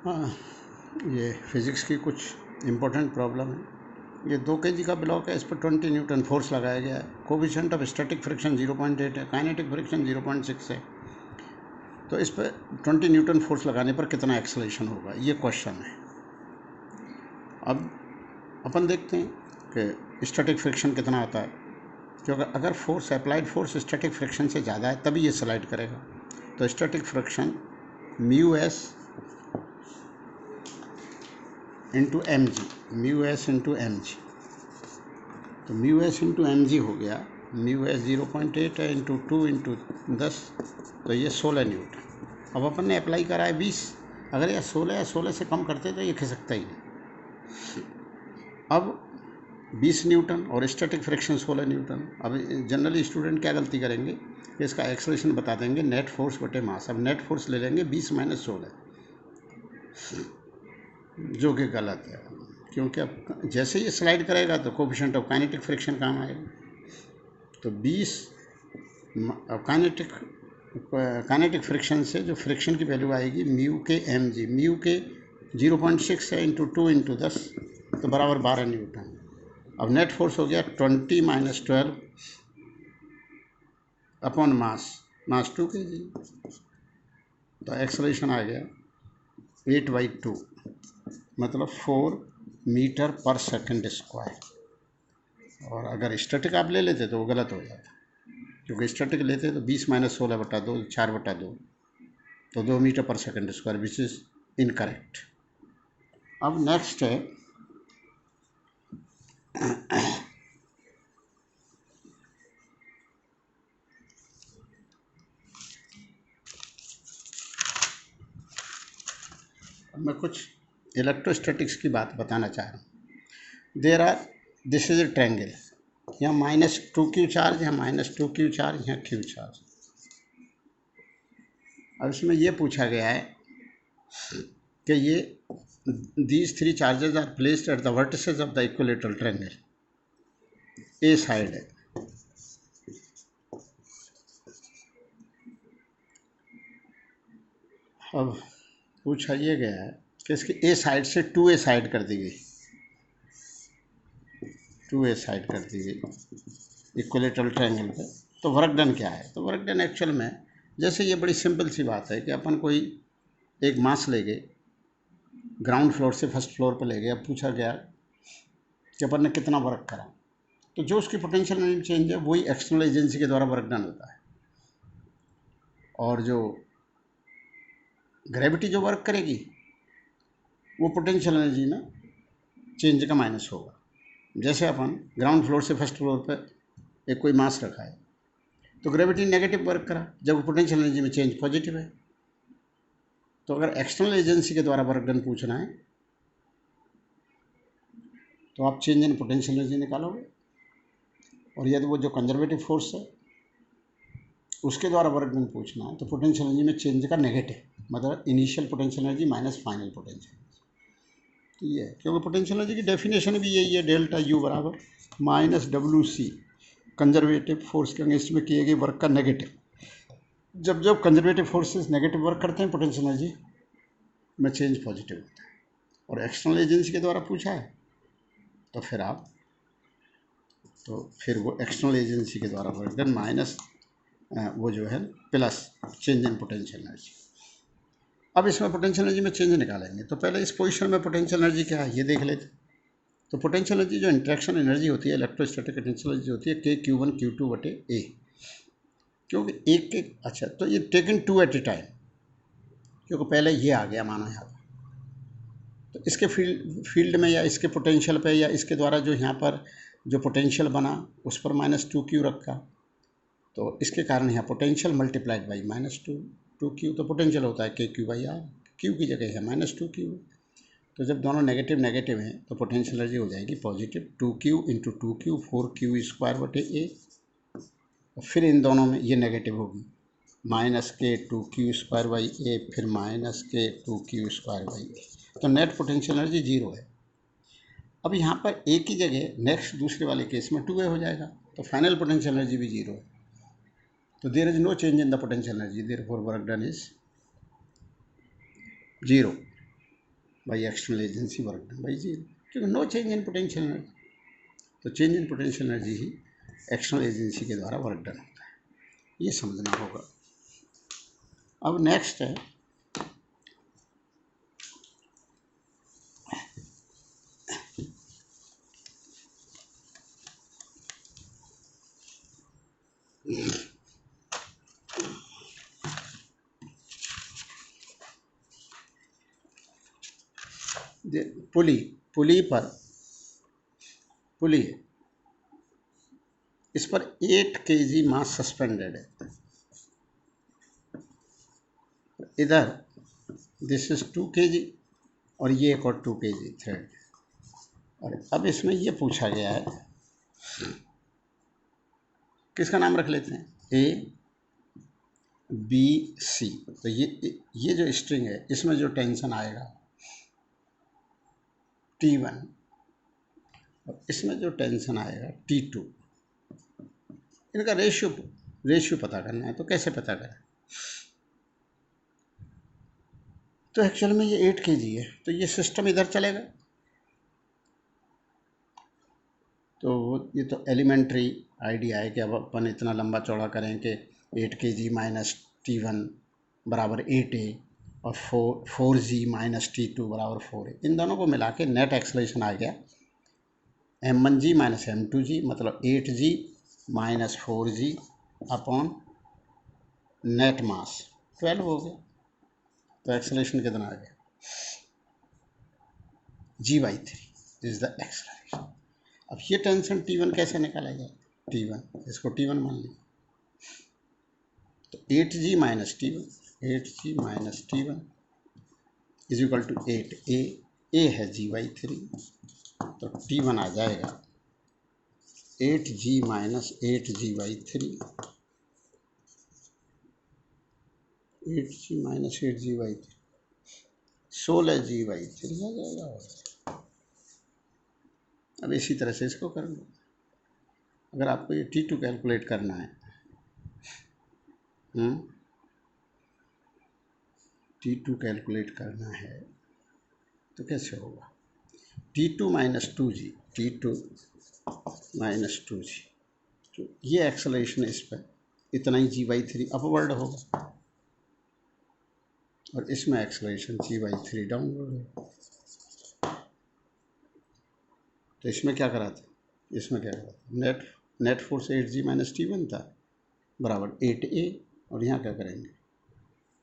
हाँ, ये फिज़िक्स की कुछ इम्पोर्टेंट प्रॉब्लम है। ये 2 kg का ब्लॉक है, इस पर 20 न्यूटन फोर्स लगाया गया है। कोफिशिएंट ऑफ स्टैटिक फ्रिक्शन 0.8 है, काइनेटिक फ्रिक्शन 0.6 है। तो इस पर 20 न्यूटन फोर्स लगाने पर कितना एक्सेलरेशन होगा, ये क्वेश्चन है। अब अपन देखते हैं कि स्टैटिक फ्रिक्शन कितना आता है, क्योंकि अगर force applied force static friction से ज़्यादा है तभी ये स्लाइड करेगा। तो static friction mu s into m g, mu s into m g, तो mu s into m g हो गया। म्यू एस 0.8 है इंटू 2 इंटू 10, तो ये 16 न्यूटन। अब अपन ने अप्लाई करा है 20, अगर ये 16 से कम करते तो ये खिसकता ही नहीं। अब 20 न्यूटन और स्टैटिक फ्रिक्शन 16 न्यूटन। अब जनरली स्टूडेंट क्या गलती करेंगे कि इसका एक्सेलरेशन बता देंगे नेट फोर्स बटे मास। अब नेट फोर्स ले लेंगे 20 माइनस 16, जो कि गलत है, क्योंकि अब जैसे ही स्लाइड करेगा तो कोफिशिएंट ऑफ काइनेटिक फ्रिक्शन काम आएगा। तो 20 काइनेटिक फ्रिक्शन से जो फ्रिक्शन की वैल्यू आएगी म्यू के एम जी, म्यू के 0.6 है इंटू 2 इंटू 10, तो बराबर 12 न्यूटन। अब नेट फोर्स हो गया 20 माइनस 12 अपॉन मास 2 kg, तो एक्सेलरेशन आ गया 8/2, मतलब 4 मीटर पर सेकंड स्क्वायर। और अगर स्टैटिक आप ले लेते तो वो गलत हो जाता, क्योंकि स्टैटिक लेते तो 20 माइनस 16 बटा 2, 4/2, तो 2 मीटर पर second square, which is incorrect. अब नेक्स्ट है मैं कुछ इलेक्ट्रोस्टैटिक्स की बात बताना चाह रहा हूँ। दिस इज ए ट्रायंगल, यहाँ -2q चार्ज, यहाँ -2q चार्ज, यहाँ q चार्ज। अब इसमें ये पूछा गया है कि ये these 3 charges are placed at the vertices of the equilateral triangle, A side है। अब पूछा ये गया है कि इसकी ए साइड से 2a साइड कर दी गई, 2a साइड कर दी गई इक्विलेटरल ट्रायंगल पे। तो वर्क डन क्या है? तो वर्क डन एक्चुअल में जैसे ये बड़ी सिंपल सी बात है कि अपन कोई एक मास ले गए, ग्राउंड फ्लोर से फर्स्ट फ्लोर पर ले गए। अब पूछा गया कि अपन ने कितना वर्क करा, तो जो उसकी पोटेंशियल एनर्जी चेंज है वही एक्सटर्नल एजेंसी के द्वारा वर्क डन होता है। और जो ग्रेविटी जो वर्क करेगी वो पोटेंशियल एनर्जी में चेंज का माइनस होगा। जैसे अपन ग्राउंड फ्लोर से फर्स्ट फ्लोर पर एक कोई मास रखा है, तो ग्रेविटी नेगेटिव वर्क करा, जब पोटेंशियल एनर्जी में चेंज पॉजिटिव है। तो अगर एक्सटर्नल एजेंसी के द्वारा वर्क डन पूछना है तो आप चेंज इन पोटेंशियल एनर्जी निकालोगे, और यदि वो जो कंजर्वेटिव फोर्स है उसके द्वारा वर्क डन पूछना है तो पोटेंशियल एनर्जी में चेंज का नेगेटिव, मतलब initial potential energy minus final potential energy. तो ये क्योंकि पोटेंशियल एनर्जी की डेफिनेशन भी यही है, डेल्टा यू बराबर माइनस WC, कंजर्वेटिव फोर्स के अगेंस्ट में किए गए वर्क का नेगेटिव। जब जब कंजर्वेटिव फोर्सेस नेगेटिव वर्क करते हैं पोटेंशियल एनर्जी में चेंज पॉजिटिव होता है। और एक्सटर्नल एजेंसी के द्वारा पूछा है तो फिर वो एक्सटर्नल एजेंसी के द्वारा वर्क डन माइनस वो जो है plus change in potential energy. अब इसमें पोटेंशियल एनर्जी में चेंज निकालेंगे, तो पहले इस पोजीशन में पोटेंशियल एनर्जी क्या है ये देख लेते। तो पोटेंशियल एनर्जी जो इंटरेक्शन एनर्जी होती है, इलेक्ट्रोस्टैटिक पोटेंशियल एनर्जी होती है K Q1 Q2 बटे A, क्योंकि एक अच्छा तो ये टेकन 2 एट ए टाइम, क्योंकि पहले ये आ गया माना यहाँ पर, तो इसके फील्ड में या इसके पोटेंशियल पे या इसके द्वारा जो यहाँ पर जो पोटेंशियल बना उस पर -2q रखा, तो इसके कारण यहाँ पोटेंशियल मल्टीप्लाइड बाई -2q, तो पोटेंशियल होता है KQ/R, Q की जगह है -2q। तो जब दोनों नेगेटिव नेगेटिव हैं तो पोटेंशियल एनर्जी हो जाएगी positive 2q into 2q 4q² बटे A। फिर इन दोनों में ये नेगेटिव होगी -K2q² A, फिर -K2q² A, तो नेट पोटेंशियल एनर्जी 0 है। अब यहाँ पर A की जगह नेक्स्ट दूसरे वाले केस में 2A हो जाएगा, तो फाइनल पोटेंशियल एनर्जी भी 0 है। तो there is no change in the potential energy, therefore work done is 0। By external agency work done by zero, क्योंकि no change in potential energy. तो चेंज इन पोटेंशियल एनर्जी ही external agency के द्वारा work done होता है, ये समझना होगा। अब नेक्स्ट है पुली है, इस पर 8 kg मास सस्पेंडेड है, इधर दिस इज 2 kg और ये एक और 2 kg थ्रेड। और अब इसमें ये पूछा गया है, किसका नाम रख लेते हैं, A B C। तो ये जो स्ट्रिंग है इसमें जो टेंशन आएगा T1 और इसमें जो टेंशन आएगा T2, इनका रेशियो पता करना है। तो कैसे पता करें, तो एक्चुअल में ये 8 kg है, तो ये सिस्टम इधर चलेगा। तो ये तो एलिमेंट्री आइडिया है कि अब अपन इतना लंबा चौड़ा करें कि 8 kg माइनस T1 बराबर 8A और 4G माइनस T2 बराबर 4A। इन दोनों को मिला के नेट एक्सलेशन आ गया M1G माइनस M2G, मतलब 8G minus 4G upon net मास 12 हो गया। तो एक्सलेशन कितना आ गया, G/3 इज द एक्सलेशन। अब ये टेंशन T1 कैसे निकाला जाए, T1 इसको T1 मान लिया, तो 8G minus T1 is equal to 8A, A है G/3, तो T1 आ जाएगा 8G minus 8G/3, 8G minus 8G/3 16G/3 आ जाएगा। अब इसी तरह से इसको कर लो। अगर आपको ये T2 कैलकुलेट करना है, T2 कैलकुलेट करना है तो कैसे होगा, T2 minus 2G, T2 minus 2G, तो ये एक्सेलरेशन इस पर इतना ही G/3 अपवर्ड होगा और इसमें एक्सेलरेशन G/3 डाउनवर्ड होगा। तो इसमें क्या करा था, net force 8G minus T1 था बराबर 8A, और यहाँ क्या करेंगे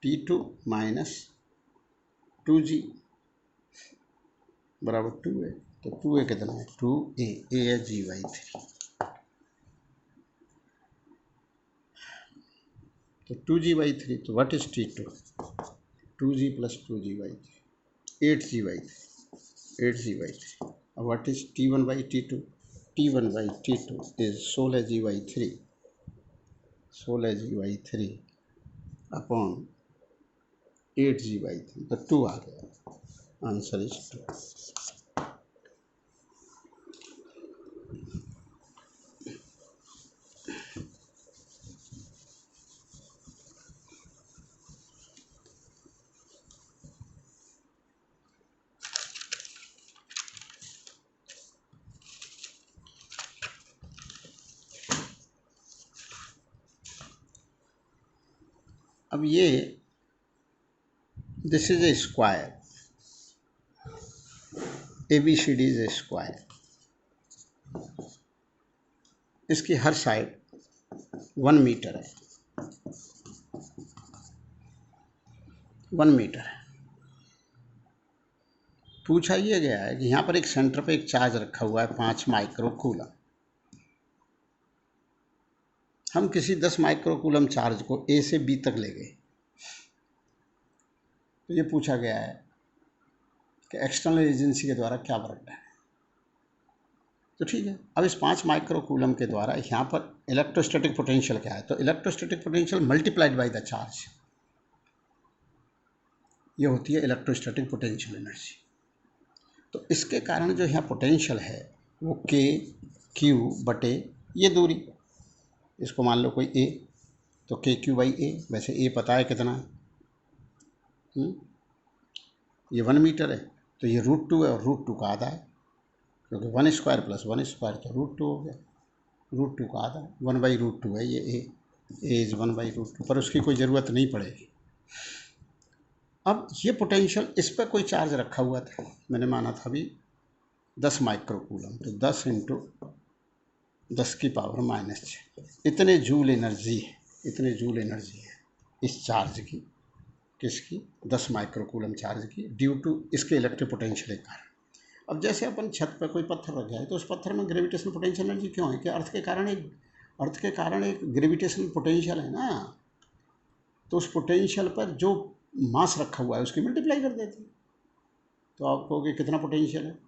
T2 माइनस 2G बराबर 2A, तो 2A कितना है 2A, A है G/3, तो 2G/3, तो what is T2, 2G plus 2G/3 8G/3। अब what is T1/T2, T1/T2 is 16G/3 upon 8G/3, तो 2 आ गया, आंसर इज 2। अब ये this is A square, ABCD is a square, इसकी हर साइड 1 मीटर है, 1 मीटर है। पूछा ये गया है कि यहाँ पर एक सेंटर पे एक चार्ज रखा हुआ है 5 माइक्रोकूलम। हम किसी 10 माइक्रोकूलम चार्ज को A से B तक ले गए, तो ये पूछा गया है कि एक्सटर्नल एजेंसी के द्वारा क्या वर्क है। तो ठीक है, अब इस 5 माइक्रोकूलम के द्वारा यहाँ पर इलेक्ट्रोस्टैटिक पोटेंशियल क्या है, तो electrostatic potential multiplied by the charge, ये होती है इलेक्ट्रोस्टैटिक पोटेंशियल एनर्जी। तो इसके कारण जो यहाँ पोटेंशियल है वो KQ/A, ये दूरी, इसको मान लो कोई A, तो KQ/A, वैसे A पता है कितना है, ये 1 मीटर है, तो ये √2 है और √2 का आधा है, क्योंकि 1 स्क्वायर प्लस 1 स्क्वायर तो √2 हो गया, √2 का आधा 1/√2 है ये ए इज 1/√2, पर उसकी कोई ज़रूरत नहीं पड़ेगी। अब ये पोटेंशियल, इस पर कोई चार्ज रखा हुआ था, मैंने माना था अभी 10 माइक्रोकूलम, तो 10 इंटू 10⁻⁻6 इतने जूल एनर्जी है, इतने जूल एनर्जी है इस चार्ज की, किसकी, 10 माइक्रोकूलम चार्ज की, ड्यू टू इसके इलेक्ट्रिक पोटेंशियल के कारण। अब जैसे अपन छत पर कोई पत्थर रख जाए तो उस पत्थर में ग्रेविटेशनल पोटेंशियल एनर्जी क्यों है कि अर्थ के कारण एक ग्रेविटेशनल पोटेंशियल है ना, तो उस पोटेंशियल पर जो मास रखा हुआ है उसकी मल्टीप्लाई कर देते हैं, तो आप कहोगे कितना पोटेंशियल है।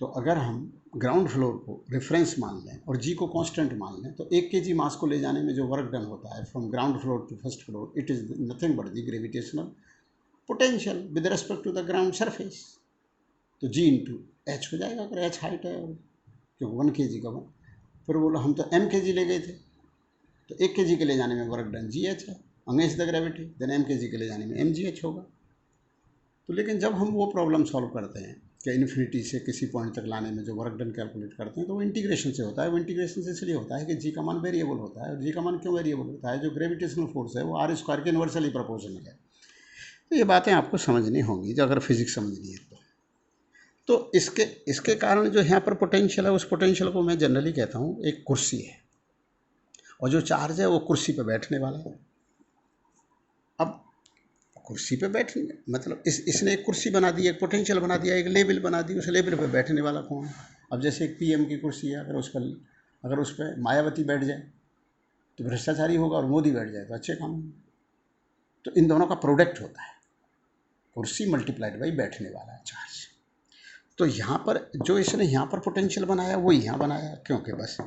तो अगर हम ग्राउंड फ्लोर को रेफरेंस मान लें और जी को कांस्टेंट मान लें, तो 1 kg मास को ले जाने में जो वर्क डन होता है from ground floor to first floor, it is nothing but the gravitational potential with respect to the ground surface. तो जी इंटू एच हो जाएगा, अगर एच हाइट है, क्योंकि 1 kg का वन, फिर बोलो हम तो m kg ले गए थे, तो 1 kg के ले जाने में वर्क डन जी एच है against the gravity, then m kg के ले जाने में mgh होगा। तो लेकिन जब हम वो प्रॉब्लम सॉल्व करते हैं कि इन्फिनिटी से किसी पॉइंट तक लाने में जो वर्क डन कैलकुलेट करते हैं, तो वो इंटीग्रेशन से होता है। वो इंटीग्रेशन से इसलिए होता है कि जी का मान वेरिएबल होता है, और जी का मान क्यों वेरिएबल होता है, जो ग्रेविटेशनल फोर्स है वो r² के इन्वर्सली प्रोपोर्शनल है। तो ये बातें आपको समझनी होंगी जो अगर फिजिक्स समझनी है तो इसके कारण जो यहाँ पर पोटेंशियल है, उस पोटेंशियल को मैं जनरली कहता हूँ एक कुर्सी है, और जो चार्ज है वो कुर्सी पर बैठने वाला है। अब कुर्सी पे बैठने मतलब इसने एक कुर्सी बना दी, एक पोटेंशियल बना दिया, एक लेवल बना दी, उस लेवल पे बैठने वाला कौन है। अब जैसे एक पीएम की कुर्सी है, अगर उस पर मायावती बैठ जाए तो भ्रष्टाचारी होगा, और मोदी बैठ जाए तो अच्छे काम होंगे। तो इन दोनों का प्रोडक्ट होता है कुर्सी मल्टीप्लाइड बाई बैठने वाला चार्ज। तो यहाँ पर जो इसने यहाँ पर पोटेंशियल बनाया वो यहाँ बनाया, क्योंकि बस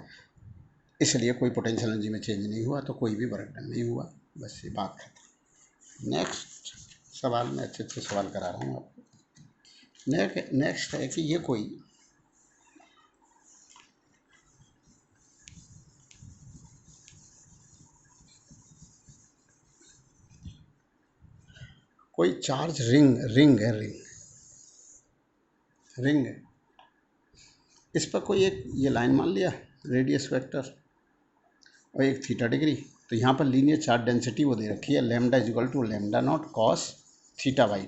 इसलिए कोई पोटेंशियल एनर्जी में चेंज नहीं हुआ, तो कोई भी वर्क डन नहीं हुआ, बस ये बात खत्म। नेक्स्ट सवाल में अच्छे सवाल करा रहा हूँ आपको। नेक्स्ट है कि ये कोई चार्ज रिंग है, इस पर कोई एक ये लाइन मान लिया, रेडियस वेक्टर और एक थीटा डिग्री, तो यहाँ पर लीनियर चार्ज डेंसिटी वो दे रखी है lambda is equal to λ0 cos θ/2,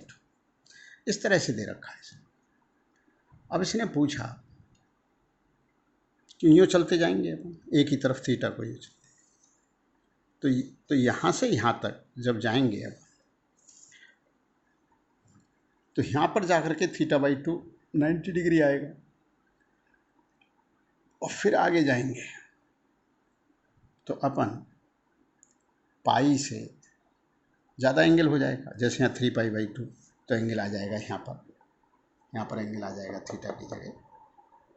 इस तरह से दे रखा है। अब इसने पूछा कि यूँ चलते जाएंगे अपन एक ही तरफ थीटा को यूँ चलते, तो यहाँ से यहाँ तक जब जाएंगे अब, तो यहाँ पर जाकर के θ/2 90 डिग्री आएगा, और फिर आगे जाएंगे तो अपन पाई से ज़्यादा एंगल हो जाएगा, जैसे यहाँ 3π/2, तो एंगल आ जाएगा यहाँ पर एंगल आ जाएगा थीटा की जगह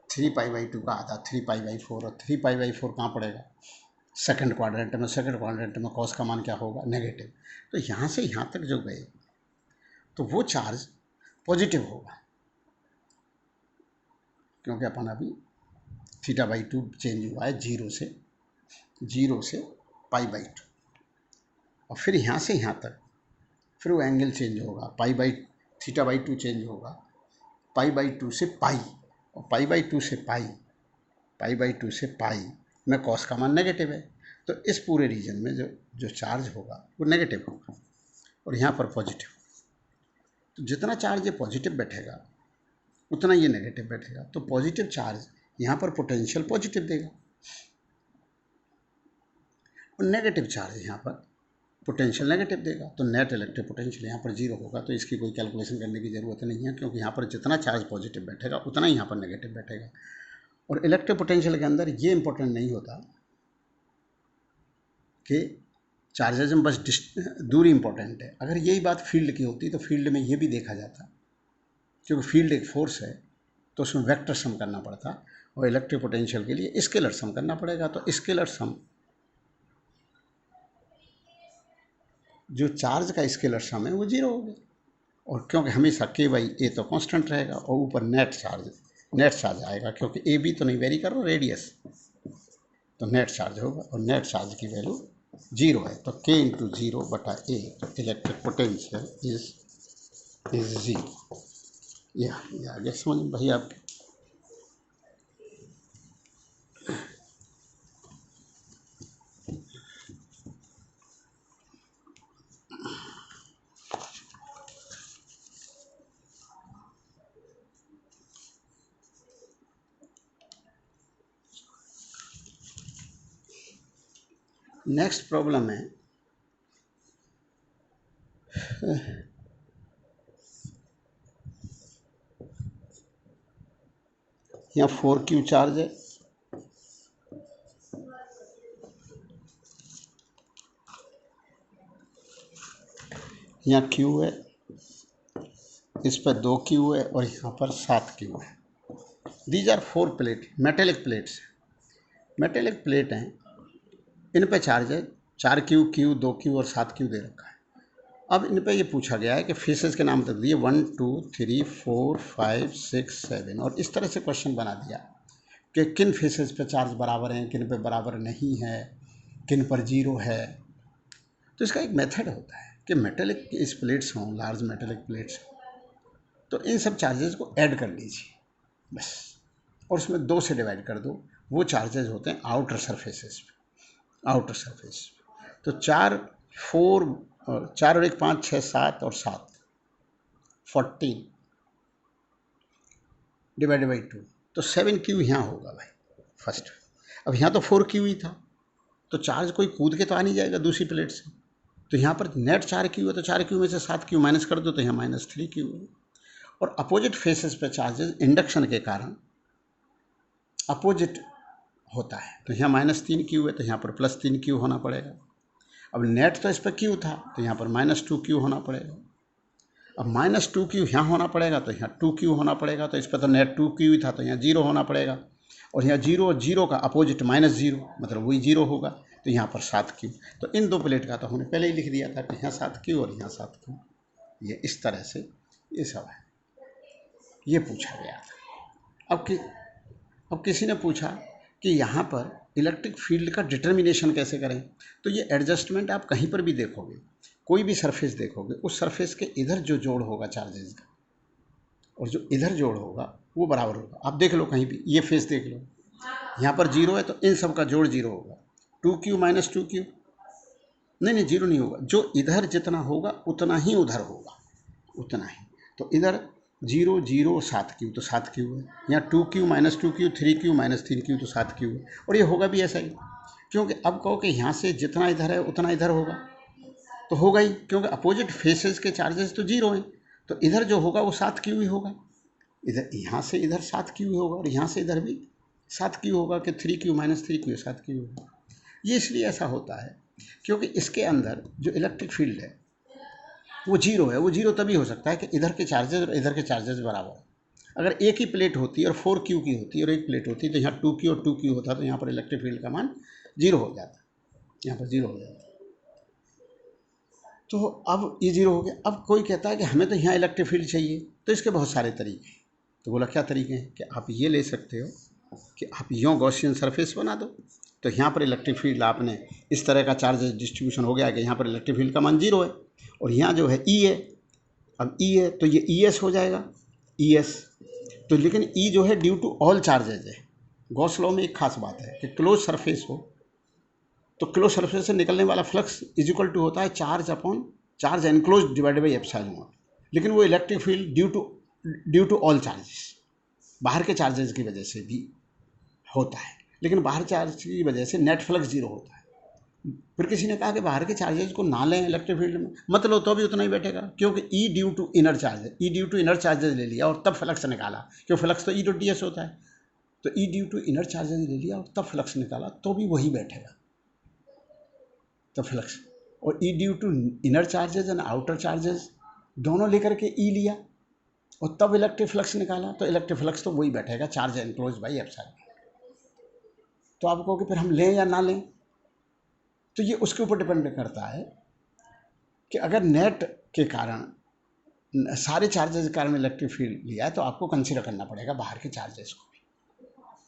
3π/2 का आधा 3π/4, और 3π/4 कहाँ पड़ेगा, सेकंड क्वाड्रेंट में कॉस का मान क्या होगा, नेगेटिव। तो यहाँ से यहाँ तक जो गए तो वो चार्ज पॉजिटिव होगा, क्योंकि अपन अभी θ/2 चेंज हुआ है 0 से π/2, और फिर यहाँ से यहाँ तक फिर वो एंगल चेंज होगा, θ/2 चेंज होगा π/2 से पाई, और π/2 से पाई में कॉस का मान नेगेटिव है, तो इस पूरे रीजन में जो चार्ज होगा वो नेगेटिव होगा, और यहाँ पर पॉजिटिव। तो जितना चार्ज ये पॉजिटिव बैठेगा उतना ये नेगेटिव बैठेगा, तो पॉजिटिव चार्ज यहाँ पर पोटेंशियल पॉजिटिव देगा, और नेगेटिव चार्ज यहाँ पर पोटेंशियल नेगेटिव देगा, तो नेट इलेक्ट्रिक पोटेंशियल यहाँ पर 0 होगा। तो इसकी कोई कैलकुलेशन करने की ज़रूरत नहीं है, क्योंकि यहाँ पर जितना चार्ज पॉजिटिव बैठेगा उतना ही यहाँ पर नेगेटिव बैठेगा। और इलेक्ट्रिक पोटेंशियल के अंदर ये इंपॉर्टेंट नहीं होता कि चार्जेज में बस दूरी इंपॉर्टेंट है। अगर यही बात फील्ड की होती तो फील्ड में ये भी देखा जाता, क्योंकि फील्ड एक फोर्स है तो उसमें वेक्टर सम करना पड़ता, और इलेक्ट्रिक पोटेंशियल के लिए स्केलर सम करना पड़ेगा। तो स्केलर सम, जो चार्ज का स्केलर सम है वो 0 हो गया, और क्योंकि हमेशा k/a तो कांस्टेंट रहेगा, और ऊपर नेट चार्ज आएगा, क्योंकि a b तो नहीं वेरी कर रहा रेडियस, तो नेट चार्ज होगा, और नेट चार्ज की वैल्यू 0 है, तो k × 0/a electric potential is 0। ये आगे समझ में भाई आपके। नेक्स्ट प्रॉब्लम है यहाँ 4Q चार्ज है, यहाँ Q है, इस पर 2Q है और यहाँ पर 7Q है। These are 4 plate, metallic plates, metallic plate हैं, इन पे चार्ज है 4Q, Q, 2Q और 7Q दे रखा है। अब इन पे ये पूछा गया है कि फेसेस के नाम तक दिए 1 2 3 4 5 6 7 और इस तरह से क्वेश्चन बना दिया कि किन फेसेस पे चार्ज बराबर हैं, किन पे बराबर नहीं है, किन पर जीरो है। तो इसका एक मेथड होता है कि मेटेलिक इस प्लेट्स हों, लार्ज मेटेलिक प्लेट्स हों, तो इन सब चार्जेस को ऐड कर लीजिए बस, और उसमें 2 से डिवाइड कर दो। वो चार्जेस होते हैं आउटर सरफेसेस पे, आउटर सरफेस। तो 4 4 और 4 और 1 5 6 7 और 7 14 डिवाइडेड बाई 2, तो 7Q यहाँ होगा भाई फर्स्ट। अब यहाँ तो 4Q ही था, तो चार्ज कोई कूद के तो आ नहीं जाएगा दूसरी प्लेट से, तो यहाँ पर नेट 4Q है, तो 4Q में से 7Q माइनस कर दो तो यहाँ -3Q है। और अपोजिट फेसेस पे चार्जेस इंडक्शन के कारण अपोजिट होता है, तो यहाँ -3Q है तो यहाँ पर +3Q होना पड़ेगा। अब नेट तो इस पर Q था तो यहाँ पर -2Q होना पड़ेगा। अब -2Q यहाँ होना पड़ेगा तो यहाँ 2Q होना पड़ेगा, तो इस पर तो नेट 2Q ही था तो यहाँ 0 होना पड़ेगा। और यहाँ 0 और 0 का अपोजिट -0 मतलब वही 0 होगा, तो यहाँ पर 7Q। तो इन 2 प्लेट का तो हमने पहले ही लिख दिया था कि यहाँ 7Q और यहाँ 7Q। ये इस तरह से ये सब है, ये पूछा गया था। अब किसी ने पूछा कि यहाँ पर इलेक्ट्रिक फील्ड का डिटर्मिनेशन कैसे करें। तो ये एडजस्टमेंट आप कहीं पर भी देखोगे, कोई भी सरफेस देखोगे, उस सरफेस के इधर जो जोड़ होगा चार्जेस का और जो इधर जोड़ होगा वो बराबर होगा। आप देख लो कहीं भी, ये फेस देख लो, यहाँ पर 0 है तो इन सब का जोड़ 0 होगा। 2Q - 2Q नहीं 0 नहीं होगा, जो इधर जितना होगा उतना ही उधर होगा, उतना ही। तो इधर 0 0 7Q तो 7Q है, यहाँ 2Q - 2Q 3Q - 3Q तो 7Q है। और ये होगा भी ऐसा ही, क्योंकि अब कहो कि यहाँ से जितना इधर है उतना इधर होगा तो होगा ही, क्योंकि अपोजिट फेसेस के चार्जेस तो 0 हैं, तो इधर जो होगा वो 7Q ही होगा। इधर यहाँ से इधर 7Q ही होगा और यहाँ से इधर भी 7Q होगा कि 3Q - 3Q 7Q होगा। ये इसलिए ऐसा होता है क्योंकि इसके अंदर जो इलेक्ट्रिक फील्ड है वो 0 है। वो 0 तभी हो सकता है कि इधर के चार्जेस और इधर के चार्जेस बराबर है। अगर एक ही प्लेट होती और 4Q की होती और एक प्लेट होती तो यहाँ 2Q और 2Q होता, तो यहाँ पर इलेक्ट्रिक फील्ड का मान 0 हो जाता, यहाँ पर 0 हो जाता। तो अब ये 0 हो गया। अब कोई कहता है कि हमें तो यहाँ इलेक्ट्रिक फील्ड चाहिए, तो इसके बहुत सारे तरीके हैं। तो बोला क्या तरीके हैं कि आप ये ले सकते हो कि आप यूँ गॉसियन सरफेस बना दो, तो यहाँ पर इलेक्ट्रिक फील्ड आपने इस तरह का चार्ज डिस्ट्रीब्यूशन हो गया कि यहाँ पर इलेक्ट्रिक फील्ड का मान 0 है और यहाँ जो है E है। अब E है तो ये ES हो जाएगा, ES। तो लेकिन E जो है ड्यू टू ऑल चार्जेज है। गॉस लॉ में एक खास बात है कि क्लोज सरफेस हो तो क्लोज सरफेस से निकलने वाला फ्लक्स इज इक्वल टू होता है charge upon charge enclosed divided by epsilon naught. लेकिन वो electric field due to all charges, बाहर के चार्जेस की वजह से भी होता है, लेकिन बाहर चार्ज की वजह से नेट फ्लक्स 0 होता है। फिर किसी ने कहा कि बाहर के चार्जेस को ना लें इलेक्ट्रिक फील्ड में, मतलब तो भी उतना ही बैठेगा, क्योंकि E due to inner charge, E due to inner charges ले लिया और तब फ्लक्स निकाला, क्योंकि फ्लक्स तो E/ds होता है। तो E due to inner charges ले लिया और तब फ्लक्स निकाला, तो भी वही बैठेगा तो फ्लक्स। और E due to inner charges and outer charges दोनों लेकर के E लिया और तब इलेक्ट्रिक फ्लक्स निकाला, तो इलेक्ट्रिक फ्लक्स तो वही बैठेगा, चार्ज एनक्लोज बाई एप्सिलॉन। तो आप कहोगे फिर हम लें या ना लें, तो ये उसके ऊपर डिपेंड करता है कि अगर नेट के कारण सारे चार्जेस के कारण इलेक्ट्रिक फील्ड लिया है तो आपको कंसीडर करना पड़ेगा बाहर के चार्जेस को भी।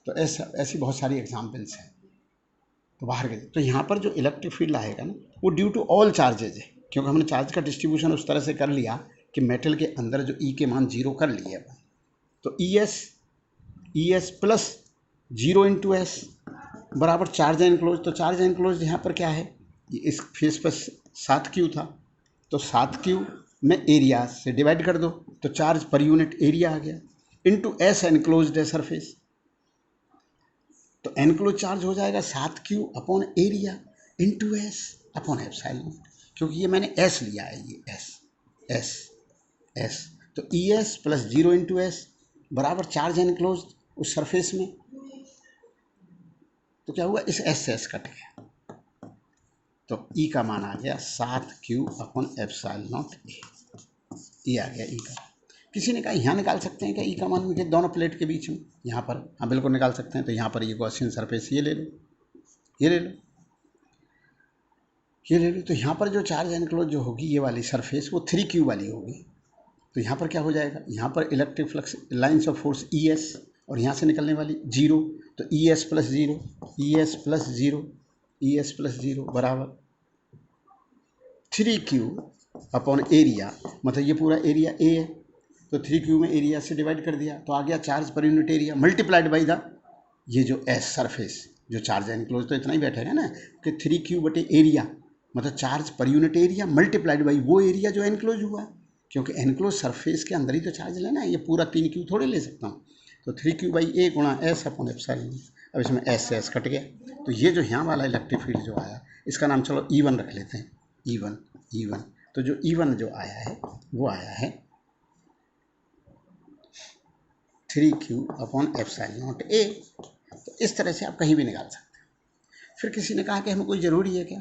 तो ऐसी बहुत सारी एग्जांपल्स हैं। तो बाहर के, तो यहाँ पर जो इलेक्ट्रिक फील्ड आएगा ना वो ड्यू टू ऑल चार्जेज है, क्योंकि हमने चार्ज का डिस्ट्रीब्यूशन उस तरह से कर लिया कि मेटल के अंदर जो ई के मान 0 कर लिए अपन, तो E S plus 0 into S बराबर चार्ज एनक्लोज। तो चार्ज एनक्लोज यहाँ पर क्या है, इस फेस पर 7Q था, तो 7Q में एरिया से डिवाइड कर दो तो चार्ज पर यूनिट एरिया आ गया, इंटू एस एनक्लोज्ड है सरफेस, तो एनक्लोज चार्ज हो जाएगा 7Q upon area into S upon epsilon, क्योंकि ये मैंने एस लिया है, ये एस, तो E S plus 0 into S बराबर चार्ज एनक्लोज उस सरफेस में, तो क्या हुआ, इस एस से एस कट गया, तो ई का मान आ गया 7Q अपॉन एप्सिलॉन ए, ये आ गया ई का। किसी ने कहा यहाँ निकाल सकते हैं क्या ई का मान मुझे दोनों प्लेट के बीच में, यहाँ पर हाँ बिल्कुल निकाल सकते हैं। तो यहाँ पर ये गॉसियन सरफेस ये ले लो, ये ले लो, ये ले लो, तो यहाँ पर जो चार्ज एनक्लोज जो होगी ये वाली सरफेस वो 3Q वाली होगी, तो यहाँ पर क्या हो जाएगा, यहाँ पर electric flux lines of force E S और यहाँ से निकलने वाली 0, तो E S plus 0, E S plus 0, E S plus 0 बराबर 3Q अपॉन एरिया, मतलब ये पूरा एरिया ए है, तो 3Q में एरिया से डिवाइड कर दिया तो आ गया charge per unit area multiplied by the ये जो एस सरफेस जो चार्ज एनक्लोज, तो इतना ही बैठेगा ना कि 3Q बटे एरिया मतलब charge per unit area multiplied by वो एरिया जो एनक्लोज हुआ है, क्योंकि एनक्लोज सरफेस के अंदर ही तो चार्ज लेना है, ये पूरा 3Q थोड़े ले सकता हूँ, तो 3Q बाई ए गुणा एस अपॉन एप्सिलॉन। अब इसमें एस से एस कट गया, तो ये जो यहाँ वाला इलेक्ट्रिक फील्ड जो आया इसका नाम चलो E1 रख लेते हैं, E1, तो जो E1 जो आया है वो आया है 3Q अपॉन एप्सिलॉन ए, तो इस तरह से आप कहीं भी निकाल सकते हैं। फिर किसी ने कहा कि हमें कोई ज़रूरी है क्या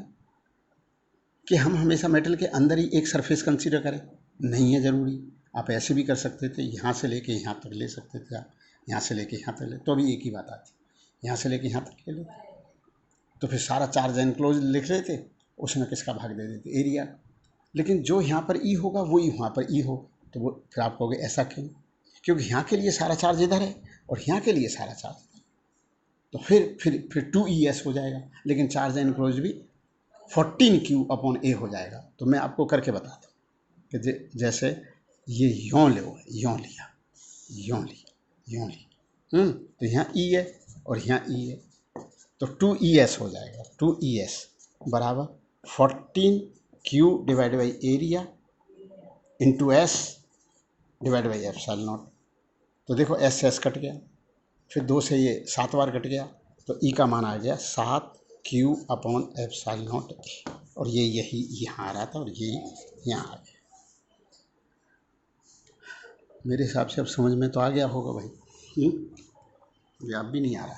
कि हम हमेशा मेटल के अंदर ही एक सरफेस कंसीडर करें, नहीं है ज़रूरी, आप ऐसे भी कर सकते थे, यहाँ से लेके यहाँ तक ले सकते थे आप, यहाँ से लेके यहाँ तक ले, तो भी एक ही बात आती, यहाँ से लेके यहाँ तक ले लो, तो फिर सारा चार्ज एनक्लोज लिख रहे थे, उसमें किसका भाग दे देते, एरिया, लेकिन जो यहाँ पर ई होगा वही वहाँ पर ई हो, तो वो फिर आप कहोगे ऐसा क्यों, क्योंकि यहाँ के लिए सारा चार्ज इधर है और यहाँ के लिए सारा चार्ज इधर, तो फिर 2ES हो जाएगा, लेकिन चार्ज एनक्लोज भी 14Q अपॉन ए हो जाएगा। तो मैं आपको करके बताता हूँ कि जैसे ये यों लिया, तो यहाँ ई है और यहाँ ई है, तो 2ES हो जाएगा, 2ES बराबर 14Q divide by area into S divide by epsilon naught. तो देखो एस से एस कट गया, फिर 2 से ये 7 बार कट गया, तो ई का मान आ गया 7Q अपॉन एप्सिलॉन नॉट, और ये यही यहाँ आ रहा था और यही यहाँ आ गया। मेरे हिसाब से अब समझ में तो आ गया होगा भाई, ये आप भी नहीं आ रहा।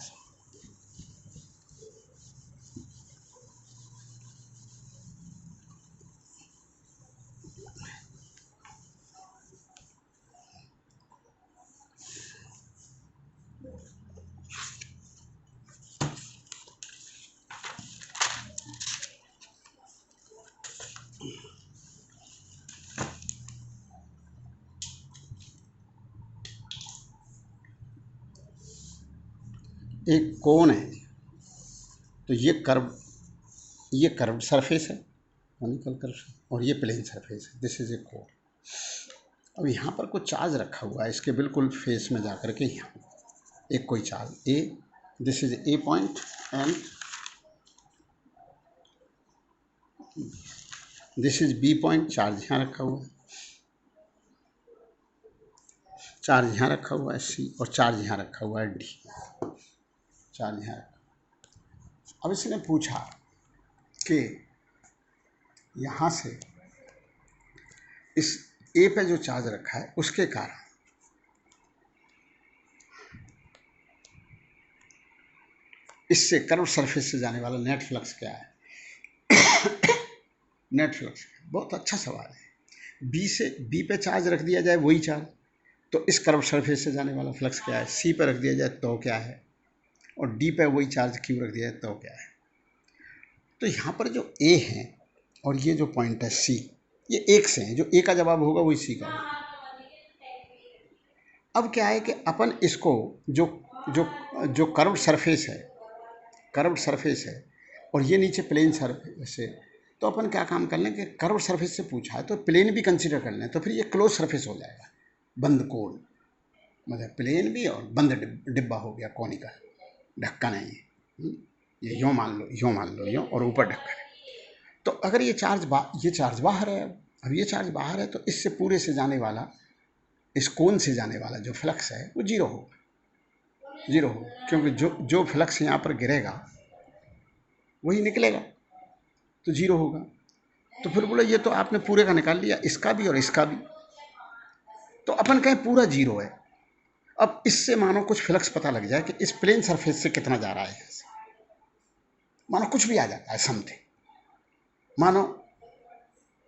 एक कोन है, तो ये कर्व सरफेस है कॉनिकल कर्व, और ये प्लेन सरफेस है, दिस इज ए कोन। अब यहाँ पर कुछ चार्ज रखा हुआ है, इसके बिल्कुल फेस में जाकर के यहाँ एक कोई charge A, this is A point and this is B point, charge यहाँ रखा हुआ है, चार्ज यहाँ रखा हुआ है सी, और चार्ज यहाँ रखा हुआ है डी, चार्ज यहाँ रखा। अब इसने पूछा कि यहाँ से इस ए पे जो चार्ज रखा है उसके कारण इससे कर्व सरफेस से जाने वाला नेट फ्लक्स क्या है। नेट फ्लक्स बहुत अच्छा सवाल है। बी पे चार्ज रख दिया जाए वही चार्ज, तो इस कर्व सरफेस से जाने वाला फ्लक्स क्या है, सी पे रख दिया जाए तो क्या है, और डी पे वही चार्ज क्यू रख दिया जाए तो क्या है। तो यहाँ पर जो ए है और ये जो पॉइंट है सी, ये एक से हैं, जो ए का जवाब होगा वही सी का होगा। अब क्या है कि अपन इसको जो कर्व सरफेस है और ये नीचे प्लेन सरफेस है, तो अपन क्या काम कर लें कि कर्व सरफेस से पूछा है तो प्लेन भी कंसीडर कर लें, तो फिर ये क्लोज सरफेस हो जाएगा, बंद कोण, मतलब प्लेन भी और बंद डिब्बा हो गया, कॉनिकल, ढक्कन है ये। ये यूँ मान लो, यूँ मान लो, यूँ, और ऊपर ढक्कन है। तो अगर ये चार्ज बाहर है, अब ये चार्ज बाहर है तो इससे पूरे से जाने वाला, इस कोन से जाने वाला जो फ्लक्स है वो जीरो होगा, क्योंकि जो फ्लक्स यहाँ पर गिरेगा वही निकलेगा, तो जीरो होगा। तो फिर बोला ये तो आपने पूरे का निकाल लिया, इसका भी और इसका भी, तो अपन कहें पूरा जीरो है। अब इससे मानो कुछ फ्लक्स पता लग जाए कि इस प्लेन सरफेस से कितना जा रहा है, यहाँ से मानो कुछ भी आ जाता है समथिंग, मानो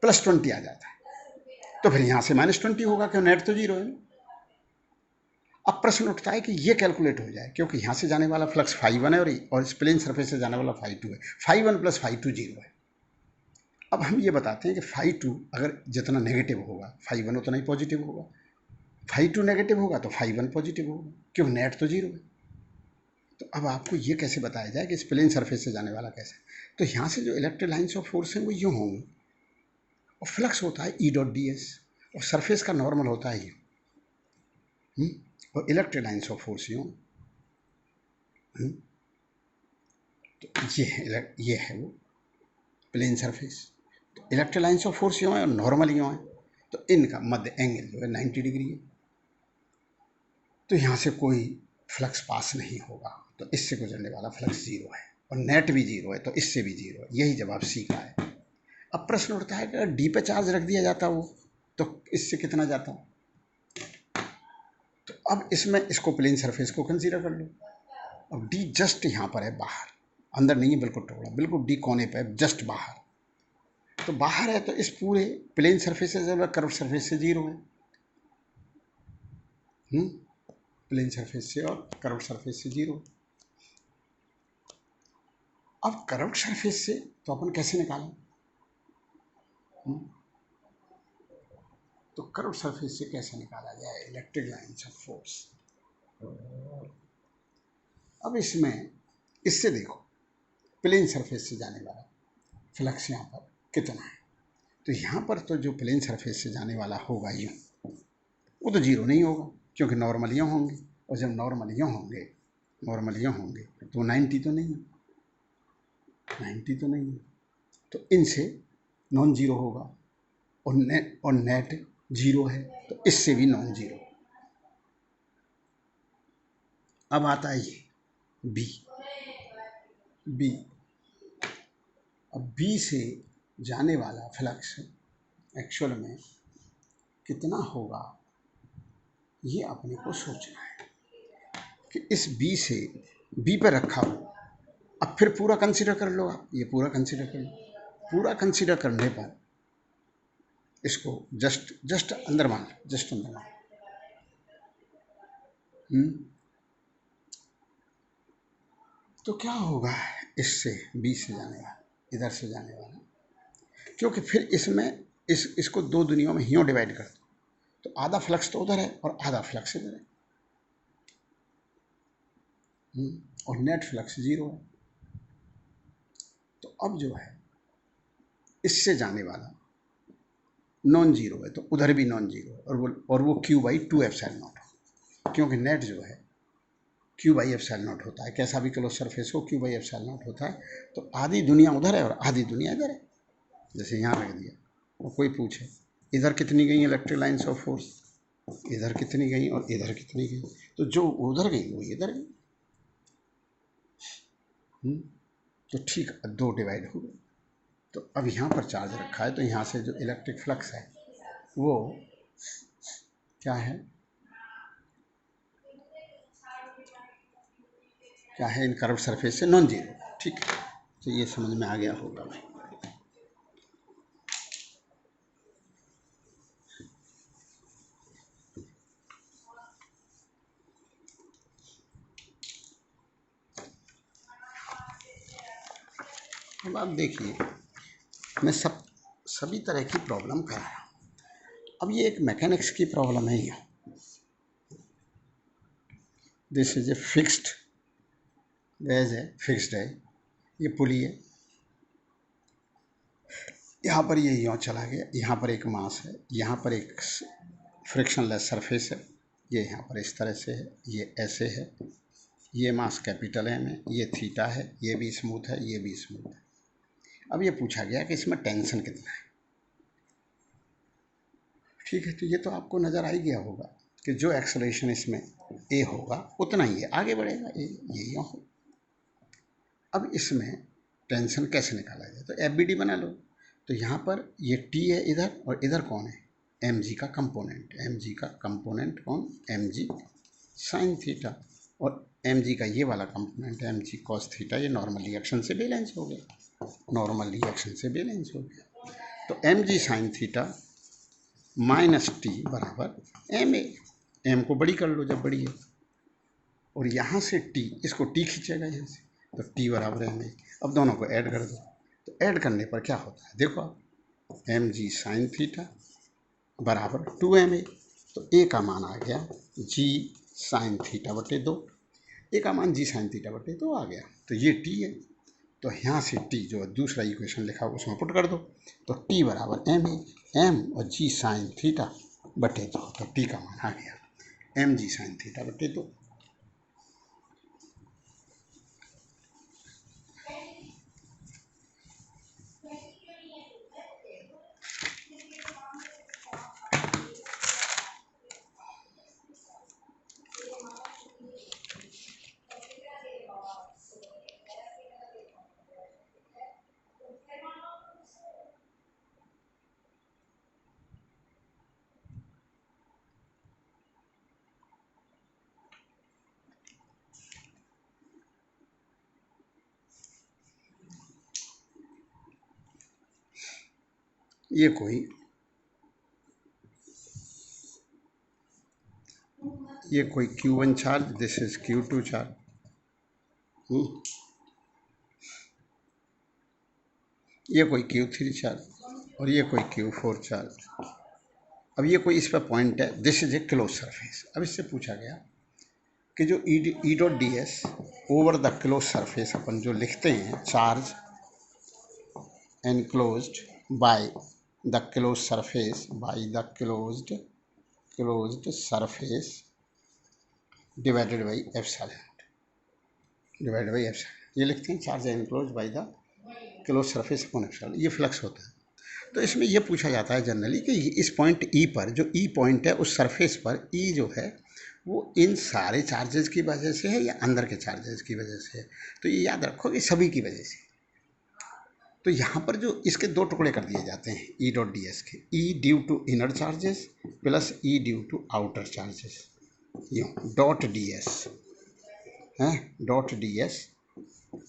+20 आ जाता है, तो फिर यहाँ से -20 होगा, क्यों, नेट तो जीरो है। अब प्रश्न उठता है कि ये कैलकुलेट हो जाए, क्योंकि यहाँ से जाने वाला फ्लक्स φ1 है और इस प्लेन सरफेस से जाने वाला φ2 है, φ1 + φ2 जीरो है। अब हम ये बताते हैं कि φ2 अगर जितना नेगेटिव होगा φ1 उतना ही पॉजिटिव होगा, φ2 नेगेटिव होगा तो φ1 पॉजिटिव होगा, क्यों, नेट तो जीरो है। तो अब आपको ये कैसे बताया जाए कि इस प्लेन सरफेस से जाने वाला कैसे, तो यहाँ से जो इलेक्ट्रिक लाइन्स ऑफ फोर्स हैं वो यूँ होंगी, और फ्लक्स होता है E.ds, और सरफेस का नॉर्मल होता है यूँ, और इलेक्ट्रिक लाइन्स ऑफ फोर्स यूँ। तो ये है वो प्लेन सरफेस। तो इलेक्ट्रिक लाइन्स ऑफ फोर्स यूँ है और नॉर्मल यूँ है, तो इनका मध्य एंगल जो है 90 डिग्री है, तो यहाँ से कोई फ्लक्स पास नहीं होगा, तो इससे गुजरने वाला फ्लक्स जीरो है, और नेट भी जीरो है, तो इससे भी जीरो है। यही जवाब सी का है। अब प्रश्न उठता है कि अगर डी पे चार्ज रख दिया जाता वो, तो इससे कितना जाता, तो अब इसमें इसको प्लेन सरफेस को कंसीडर कर लो। अब डी जस्ट यहाँ पर है बाहर, अंदर नहीं है बिल्कुल टुकड़ा, बिल्कुल डी कोने पे है, जस्ट बाहर, तो बाहर है तो इस पूरे प्लेन सरफेस से कर्व सरफेस से जीरो है, प्लेन सरफेस से और कर्व सरफेस से जीरो। अब कर्व सरफेस से तो अपन कैसे निकालें, तो कर्व सरफेस से कैसे निकाला जाए इलेक्ट्रिक लाइन्स ऑफ फोर्स। अब इसमें इससे देखो प्लेन सरफेस से जाने वाला फ्लक्स यहाँ पर कितना है, तो यहाँ पर तो जो प्लेन सरफेस से जाने वाला होगा यूँ, वो तो जीरो नहीं होगा, क्योंकि नॉर्मल यूँ होंगे, और जब नॉर्मल यूँ होंगे तो 90 तो नहीं है, 90 तो नहीं है, तो इनसे नॉन जीरो होगा, और नेट जीरो है, तो इससे भी नॉन जीरो। अब आता है ये बी, अब बी से जाने वाला फ्लक्स एक्चुअल में कितना होगा, ये अपने को सोचना है कि इस बी से बी पर रखा हो। अब फिर पूरा कंसीडर कर लो आप, ये पूरा कंसीडर कर लो, पूरा कंसीडर करने पर इसको जस्ट अंदर मान लो, जस्ट अंदर मान लो, तो क्या होगा, इससे बी से जाने वाला, इधर से जाने वाला, क्योंकि फिर इसमें इसको दो दुनियाओं में यूँ डिवाइड कर दो, तो आधा फ्लक्स तो उधर है और आधा फ्लक्स इधर है, और नेट फ्लक्स जीरो है। तो अब जो है इससे जाने वाला नॉन जीरो है, तो उधर भी नॉन जीरो है, और वो Q/2ε0, क्योंकि नेट जो है Q/ε0 होता है, कैसा भी क्लोज सरफेस हो Q/ε0 होता है, तो आधी दुनिया उधर है और आधी दुनिया इधर है। जैसे यहाँ रख दिया, और कोई पूछे इधर कितनी गई इलेक्ट्रिक लाइन्स ऑफ फोर्स, इधर कितनी गई और इधर कितनी गई, तो जो उधर गई वो इधर गई, तो ठीक, दो डिवाइड हो गए। तो अब यहाँ पर चार्ज रखा है, तो यहाँ से जो इलेक्ट्रिक फ्लक्स है वो क्या है, इन कर्व सरफेस से नॉन जीरो, ठीक है, तो ये समझ में आ गया होगा भाई। अब आप देखिए, मैं सभी तरह की प्रॉब्लम कर रहा हूँ। अब ये एक मैकेनिक्स की प्रॉब्लम है, ये this is a fixed gauge है, फिक्स्ड है, ये पुली है, यहाँ पर ये यूँ चला गया, यहाँ पर एक मास है, यहाँ पर एक फ्रिक्शनलेस सरफेस है, ये यहाँ पर इस तरह से है, ये ऐसे है, ये मास कैपिटल एम है, ये थीटा है, ये भी स्मूथ है, ये भी स्मूथ है। अब ये पूछा गया कि इसमें टेंशन कितना है। ठीक है, तो ये तो आपको नज़र आ ही गया होगा कि जो एक्सेलरेशन इसमें ए होगा उतना ही है, आगे बढ़ेगा ए, ये यूँ हो। अब इसमें टेंशन कैसे निकाला जाए, तो एफ बी डी बना लो। तो यहाँ पर ये टी है इधर, और इधर कौन है, एम जी का कंपोनेंट, एम जी का कंपोनेंट कौन, एम जी साइन थीटा, और एम जी का ये वाला component M G cos theta, ये नॉर्मल रिएक्शन से बैलेंस हो गया, नॉर्मल रिएक्शन से बैलेंस हो गया। तो M G sine theta minus T बराबर एम ए, एम को बड़ी कर लो जब बड़ी है, और यहाँ से टी, इसको टी खींचेगा यहाँ से, तो टी बराबर एम ए। अब दोनों को ऐड कर दो, तो ऐड करने पर क्या होता है, देखो आप, एम जी साइन थीटा बराबर 2ma। तो ए का मान आ गया जी साइन थीटा बटे 2, ए का मान जी साइन थीटा बटे 2 आ गया। तो ये टी है, तो यहाँ से टी जो दूसरा इक्वेशन लिखा हुआ उसमें पुट कर दो, तो टी बराबर एम ए, एम और जी साइन थीटा बटे 2, तो टी का मान आ गया एम जी साइन थीटा बटे 2। ये कोई Q1 charge, this is Q2 charge, ये कोई Q3 चार्ज, और ये कोई Q4 चार्ज। अब ये कोई इस पर पॉइंट है, this is a close surface. अब इससे पूछा गया कि जो E dot d s over the close surface अपन जो लिखते हैं, charge enclosed by the closed surface, by the closed surface divided by epsilon, divide by epsilon, ये लिखते हैं charge enclosed by the closed surface upon epsilon, ये flux होता है। तो इसमें ये पूछा जाता है जनरली कि इस पॉइंट ई पर, जो ई पॉइंट है उस सरफेस पर ई जो है वो इन सारे चार्जेस की वजह से है या अंदर के चार्जेस की वजह से है। तो ये याद रखो कि सभी की वजह से। तो यहाँ पर जो इसके दो टुकड़े कर दिए जाते हैं ई डॉट डी एस के, E due to inner charges plus E due to outer charges, यूँ डॉट डी एस है, डॉट डी एस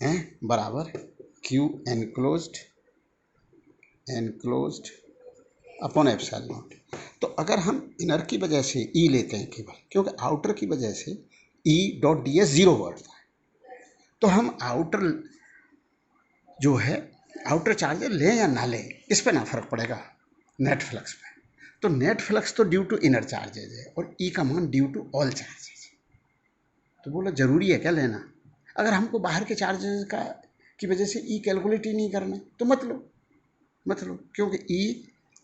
है बराबर q enclosed upon epsilon naught. तो अगर हम इनर की वजह से ई लेते हैं केवल, क्योंकि आउटर की वजह से ई डॉट डी एस जीरो बढ़ता है, तो हम आउटर जो है आउटर चार्ज लें या ना लें इस पर ना फर्क पड़ेगा नेट फ्लक्स पे। तो नेट फ्लक्स तो ड्यू टू इनर चार्जेज है और ई का मान ड्यू टू ऑल चार्जेज। तो बोला जरूरी है क्या लेना, अगर हमको बाहर के चार्जेस का की वजह से ई कैलकुलेट ही नहीं करना तो मत लो, क्योंकि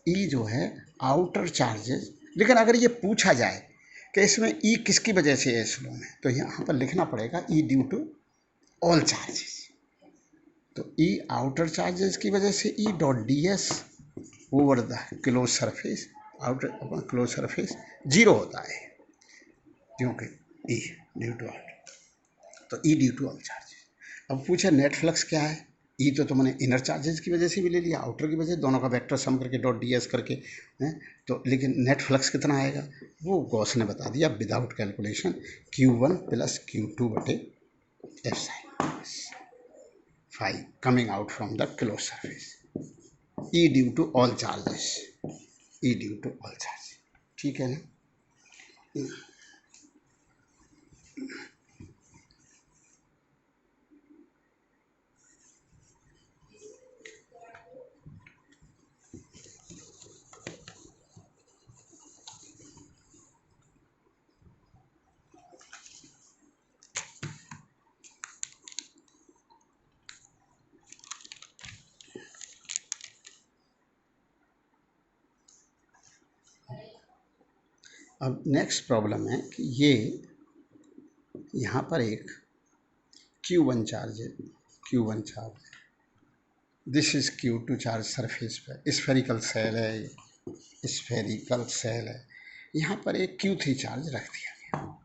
ई जो है आउटर चार्जेस। लेकिन अगर ये पूछा जाए कि इसमें ई किसकी वजह से है स्लो में, तो यहाँ पर लिखना पड़ेगा ई ड्यू टू ऑल चार्जेस। तो ई आउटर चार्जेस की वजह से ई dot d s over the close surface, outer close surface zero होता है क्योंकि ई ड्यू टू ऑल, तो ई ड्यू टू ऑल चार्जेस। अब पूछे नेट फ्लक्स क्या है, ई तो तुमने इनर चार्जेस की वजह से भी ले लिया, आउटर की वजह, दोनों का वेक्टर सम करके डॉट डी एस करके हैं, तो लेकिन नेट फ्लक्स कितना आएगा वो गॉस ने बता दिया without calculation, Q1 plus Q2 बटे epsilon phi coming out from the close surface, E due to all charges, E due to all charges. ठीक है ना। अब नेक्स्ट प्रॉब्लम है कि ये यहाँ पर एक Q1 चार्ज है, Q1 charge, this is Q2 charge surface पर, स्फेरिकल सेल है, स्फेरिकल सेल है, यहाँ पर एक Q3 चार्ज रख दिया गया।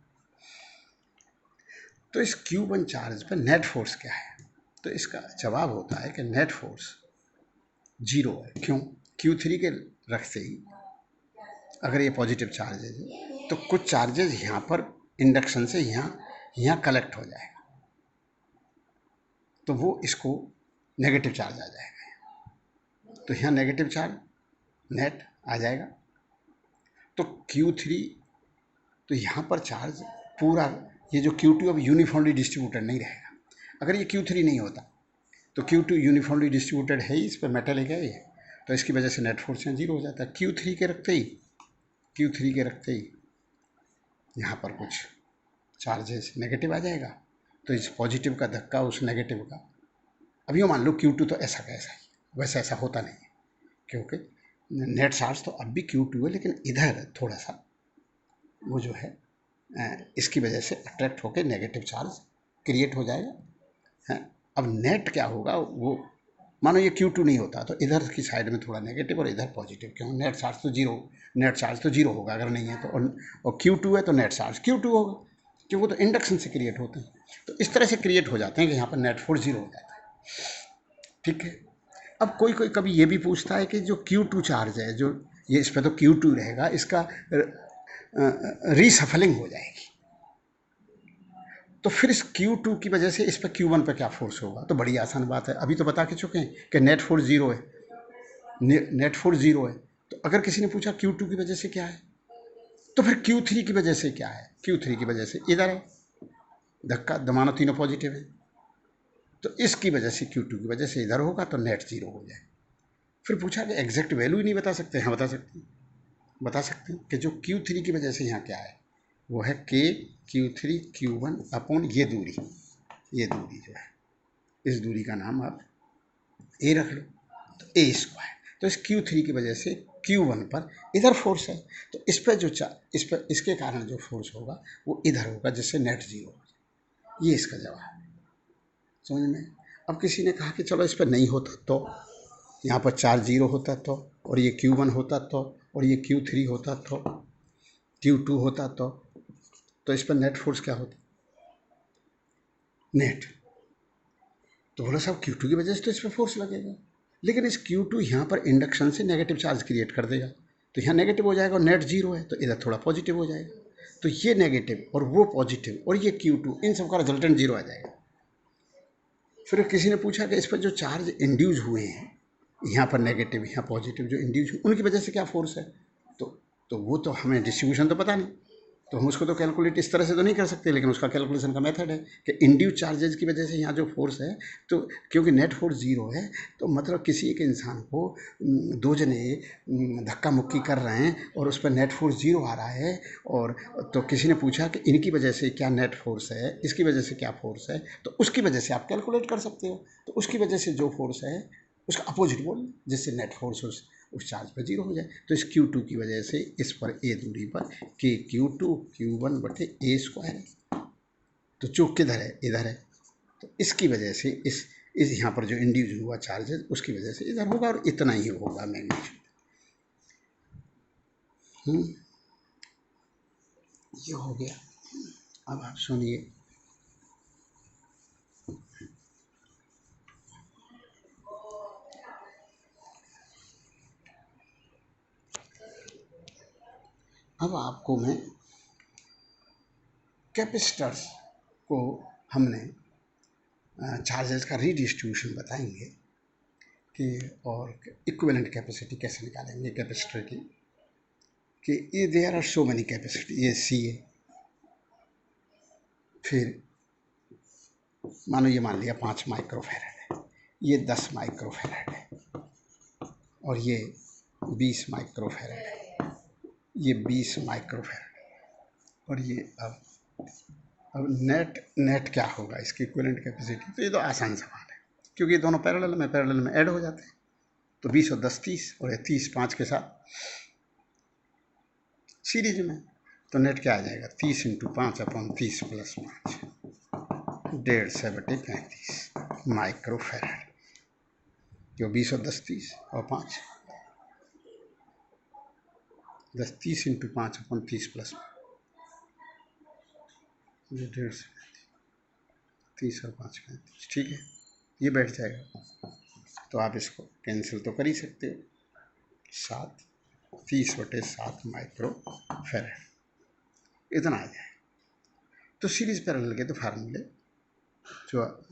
तो इस Q1 चार्ज पर नेट फोर्स क्या है? तो इसका जवाब होता है कि नेट फोर्स 0 है। क्यों? Q3 के रखते ही अगर ये पॉजिटिव चार्ज है तो कुछ चार्जेस यहाँ पर इंडक्शन से यहाँ कलेक्ट हो जाएगा, तो वो इसको नेगेटिव चार्ज आ जाएगा, तो यहाँ नेगेटिव चार्ज नेट आ जाएगा। तो Q3, तो यहाँ पर चार्ज पूरा, ये जो Q2 अब यूनिफॉर्मली डिस्ट्रीब्यूटेड नहीं रहेगा। अगर ये Q3 नहीं होता तो Q2 यूनिफॉर्मली डिस्ट्रीब्यूटेड है ही, इस पर मेटल है ये, तो इसकी वजह से नेट फोर्स यहाँ 0 हो जाता है। Q3 के रखते ही यहाँ पर कुछ चार्जेस नेगेटिव आ जाएगा, तो इस पॉजिटिव का धक्का उस नेगेटिव का, अब यूँ मान लो Q2 तो ऐसा का ऐसा ही, वैसे ऐसा होता नहीं है, क्योंकि नेट चार्ज तो अब भी Q2 है, लेकिन इधर थोड़ा सा वो जो है इसकी वजह से अट्रैक्ट होकर नेगेटिव चार्ज क्रिएट हो जाएगा है। अब नेट क्या होगा, वो मानो ये Q2 नहीं होता तो इधर की साइड में थोड़ा नेगेटिव और इधर पॉजिटिव, क्यों? नेट चार्ज तो जीरो होगा अगर नहीं है तो, और Q2 है तो नेट चार्ज Q2 होगा, क्योंकि तो इंडक्शन से क्रिएट होते हैं। तो इस तरह से क्रिएट हो जाते हैं कि यहाँ पर नेट फोर्स 0 हो जाता है। ठीक है। अब कोई कभी ये भी पूछता है कि जो Q2 चार्ज है, जो ये इस पर तो Q2 रहेगा, इसका रीसफलिंग हो जाएगी, तो फिर इस Q2 की वजह से इस पर Q1 पर क्या फोर्स होगा? तो बड़ी आसान बात है, अभी तो बता के चुके हैं कि नेट फोर्स 0 है, नेट फोर्स 0 है। तो अगर किसी ने पूछा Q2 की वजह से क्या है, तो फिर Q3 की वजह से क्या है? Q3 की वजह से इधर है धक्का, दमानो तीनों पॉजिटिव है, तो इसकी वजह से Q2 की वजह से इधर होगा तो नेट 0 हो जाए। फिर पूछा कि एग्जैक्ट वैल्यू ही नहीं बता सकते? हाँ बता सकते हैं कि जो Q3 की वजह से यहाँ क्या है, वो है K Q3 Q1 अपॉन ये दूरी जो है, इस दूरी का नाम आप A रख लो, तो A स्क्वायर। तो इस Q3 की वजह से Q1 पर इधर फोर्स है, तो इस पर जो इसके कारण जो फोर्स होगा वो इधर होगा, जिससे नेट 0 हो जाए। ये इसका जवाब है, समझ में? अब किसी ने कहा कि चलो इस पर नहीं होता तो, यहाँ पर चार्ज 0 होता तो, और ये Q1 होता तो, और ये Q3 होता तो, Q2 होता तो इस पर नेट फोर्स क्या होता? नेट। तो बोला साहब Q2 की वजह से तो इस पर फोर्स लगेगा, लेकिन इस Q2 यहाँ पर इंडक्शन से नेगेटिव चार्ज क्रिएट कर देगा, तो यहाँ नेगेटिव हो जाएगा और नेट 0 है, तो इधर थोड़ा पॉजिटिव हो जाएगा, तो ये नेगेटिव और वो पॉजिटिव और ये Q2, इन सब का रिजल्टेंट 0 आ जाएगा। फिर किसी ने पूछा कि इस पर जो चार्ज इंड्यूस हुए हैं, यहाँ पर नेगेटिव यहाँ पॉजिटिव जो इंड्यूस हुए, उनकी वजह से क्या फोर्स है? तो वो तो हमें डिस्ट्रीब्यूशन तो पता नहीं, तो हम उसको तो कैलकुलेट इस तरह से तो नहीं कर सकते, लेकिन उसका कैलकुलेशन का मेथड है कि इंड्यूस चार्जेस की वजह से यहाँ जो फोर्स है, तो क्योंकि नेट फोर्स 0 है, तो मतलब किसी एक इंसान को दो जने धक्का मुक्की कर रहे हैं और उस पर नेट फोर्स 0 आ रहा है, और तो किसी ने पूछा कि इनकी वजह से क्या नेट फोर्स है, इसकी वजह से क्या फोर्स है, तो उसकी वजह से आप कैलकुलेट कर सकते हो। तो उसकी वजह से जो फोर्स है उसका अपोजिट बोल, जिससे नेट फोर्स उस चार्ज पर 0 हो जाए। तो इस Q2 की वजह से इस पर A दूरी पर K Q2 Q1 बटे A स्क्वायर है, तो चूक किधर है? इधर है, तो इसकी वजह से इस यहाँ पर जो इंड्यूस हुआ चार्ज है उसकी वजह से इधर होगा, और इतना ही होगा मैग्नीट्यूड। ये हो गया। अब आप सुनिए, अब आपको मैं कैपेसिटर्स को हमने चार्जेस का रीडिस्ट्रीब्यूशन बताएंगे कि, और इक्विवेलेंट कैपेसिटी कैसे निकालेंगे कैपेसिटर की, कि ये there are so many capacity, ये C है, फिर मानो ये मान लिया 5 माइक्रोफेरेड है, ये 10 माइक्रोफेरेड है, और ये 20 माइक्रोफेरेड है, ये 20 माइक्रोफेरेड है, और ये अब नेट क्या होगा इसकी इक्विवेलेंट कैपेसिटी? तो ये तो आसान सवाल है, क्योंकि ये दोनों पैरेलल में ऐड हो जाते हैं, तो 20 और 10 30, और ये 30 5 के साथ सीरीज में, तो नेट क्या आ जाएगा 30 × 5 अपॉन 30 + 5 150/35 माइक्रोफैराड, जो 20 और 10 30 और 5 10 30 × 5 अपॉन 30 + 150 30 और 5 35, ठीक है, ये बैठ जाएगा। तो आप इसको कैंसिल तो कर ही सकते हो, 7 30/7 माइक्रोफैराड इतना आ जाए। तो सीरीज पैरेलल के तो फार्मूले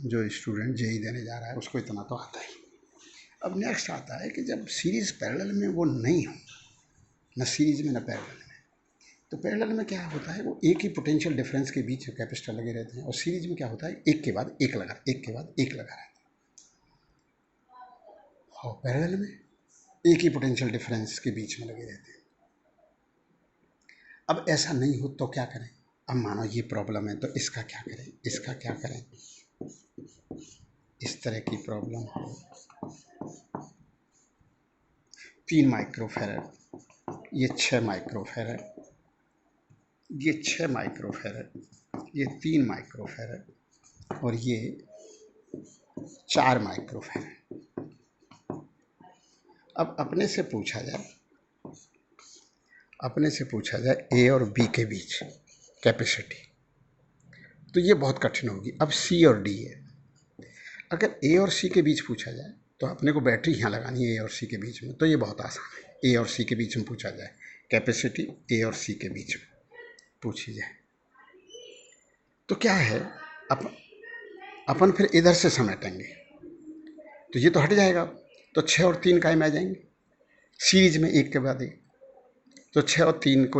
जो स्टूडेंट जेई देने जा रहा है उसको इतना तो आता ही। अब नेक्स्ट आता है कि जब सीरीज पैरेलल में वो नहीं हो, न सीरीज में न पैरेलल में, तो पैरेलल में क्या होता है, वो एक ही पोटेंशियल डिफरेंस के बीच कैपेसिटर लगे रहते हैं, और सीरीज में क्या होता है एक के बाद एक लगा रहता है। और पैरेलल में एक ही पोटेंशियल डिफरेंस के बीच में लगे रहते हैं। अब ऐसा नहीं हो तो क्या करें? अब मानो ये प्रॉब्लम है, तो इसका क्या करें? इस तरह की प्रॉब्लम हो, 3 माइक्रोफैराड, ये 6 माइक्रोफैराड, ये 6 माइक्रोफैराड, ये 3 माइक्रोफैराड और ये 4 माइक्रोफैराड। अब अपने से पूछा जाए ए और बी के बीच कैपेसिटी, तो ये बहुत कठिन होगी। अब सी और डी है, अगर ए और सी के बीच पूछा जाए तो अपने को बैटरी यहाँ लगानी है ए और सी के बीच में, तो ये बहुत आसान है। ए और सी के बीच में पूछा जाए कैपेसिटी, ए और सी के बीच में पूछी जाए तो क्या है, अपन फिर इधर से समेटेंगे, तो ये तो हट जाएगा। तो 6 और 3 कायम आ जाएंगे सीरीज में एक के बाद एक, तो 6 और 3 को